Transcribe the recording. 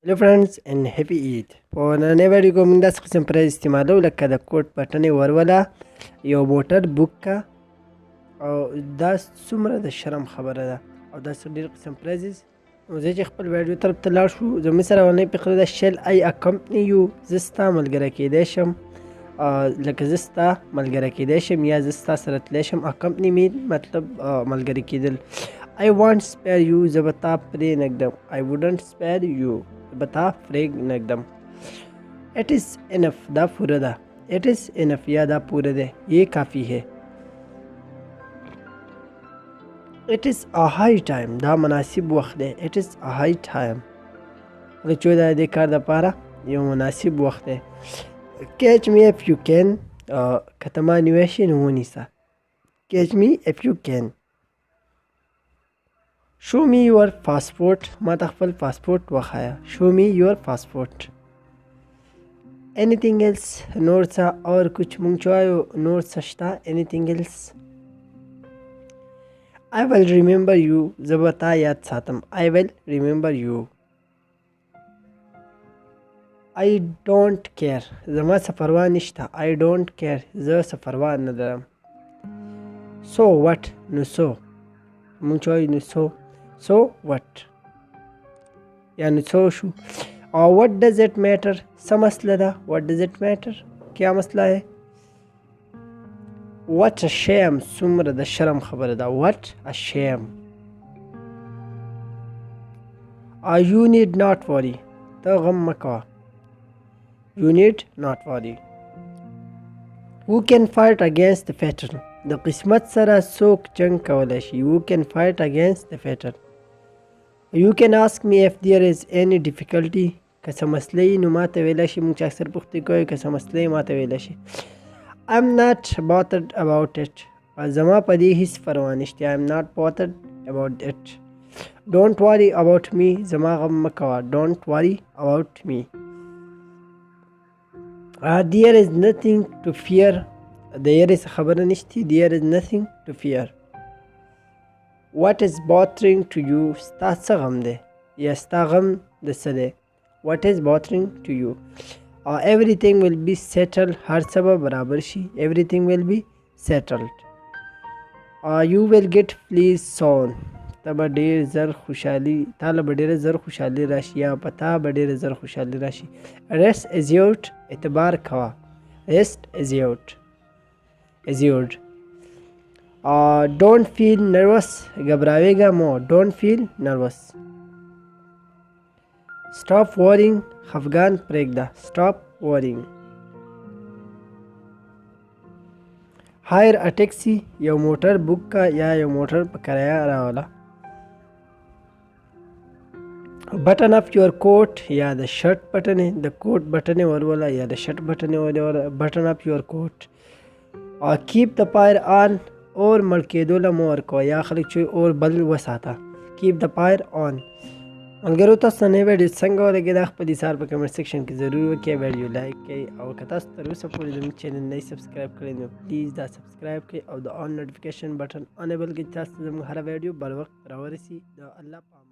Hello friends and happy Eid. په نننۍ ویډیو کې موږ داسې قسم پرایز استعمالو لکه د کوټ بټنې ورولله، یو موټر بوک کا، او دا څومره د شرم خبره ده او داسې ډېر قسم پرایزز. نو زه چې خپل ویډیو طرف ته لاړ شو، زموږ سره اولنۍ فقره ده شل ای اکمپني یو، زه ستا ملګری کیدی شم، لکه زه ستا ملګری کیدی شم یا زه ستا سره تللی شم. اکمپني مین مطلب ملګری کیدل. I won't spare you، زه به تا پرې نږدم. I wouldn't spare you، به تا پرې نږدم. It is enough، دا پوره ده. It is enough یا دا پوره ده، یہ کافی ہے. It is a high time، دا مناسب وخت ده. It is a high time، د چوی دا دې کار دپاره یو مناسب وخت ده. Catch me if you can، که ته ما نیوی شې نو ونیسه. Catch me if you can. Show me your passport، ما ته خپل پاسپورټ وخایه. Show me your passport. Anything else، نور څه اور کچھ مونږ چې وایو نور څه شته. Anything else. I will remember you، زه به تا یاد ساتم. I will remember you. I don't care، زما څه پروا نشته. I don't care، زه څه پروا نه لرم. So what، نو so مونږ چې وایو نو so what یا نو څه شو. او what does it matter، څه مسله ده. what does it matter، کیا مسله ہے. what a shame، څومره د شرم خبره ده. what a shame. you need not worry، ته غم مه کوه. you need not worry. who can fight against the fatal، د قسمت سره څوک جنگ کولی شي. who can fight against the fatal. You can ask me if there is any difficulty، که څه مسله وي نو ما ته ویلی شي. موږ چې اکثر پوښتنې کوو که څه مسله وي ما ته ویلی شي. I'm not bothered about it، زما په دې هیڅ پروا نشته. I'm not bothered about it. Don't worry about me، زما غم مه کوه. Don't worry about me. There is nothing to fear، د یرې څه خبره نشته. There is nothing to fear. What is bothering to you، ستا څه غم دی یا ستا غم د څه دی. What is bothering to you. Everything will be settled، هر څه به برابر شي. Everything will be settled. You will get pleased soon، ته به ډېر زر خوشحالي، تاله به ډېره زر خوشحالي راشي یا په تا به ډېره زر خوشحالي راشي. Rest assured، اعتبار کوه. Rest assured. Don't feel nervous، گھبراویگا مو. Don't feel nervous. Stop worrying، خفگان پریږده. Stop worrying. Hire a taxi، یو موټر بوک کا یا یو موټر په کرایه راوله. Button up your coat، یا د شرټ بټنې، د کوټ بټنې وروله یا د شرټ بټنې وروله. Button up your coat. Keep the fire on، اور مړ کېدو له مه ورکوه یا خلک چې اور بل وساته. Keep the fire on. ملګرو تاسو ته نوې ویډیو څنګه ولګېده خپل اظهار په کمنټ سیکشن کې ضرور وکړئ. ویډیو لایک کړئ او که تاسو تر اوسه پورې زموږ چینل نه سبسکرایب کړی نو پلیز دا سبسکرایب کړئ او د آن نوټیفیکیشن بټن انیبل کړئ چې تاسو ته زموږ هره ویډیو بر وخت راورسي. د الله په امان.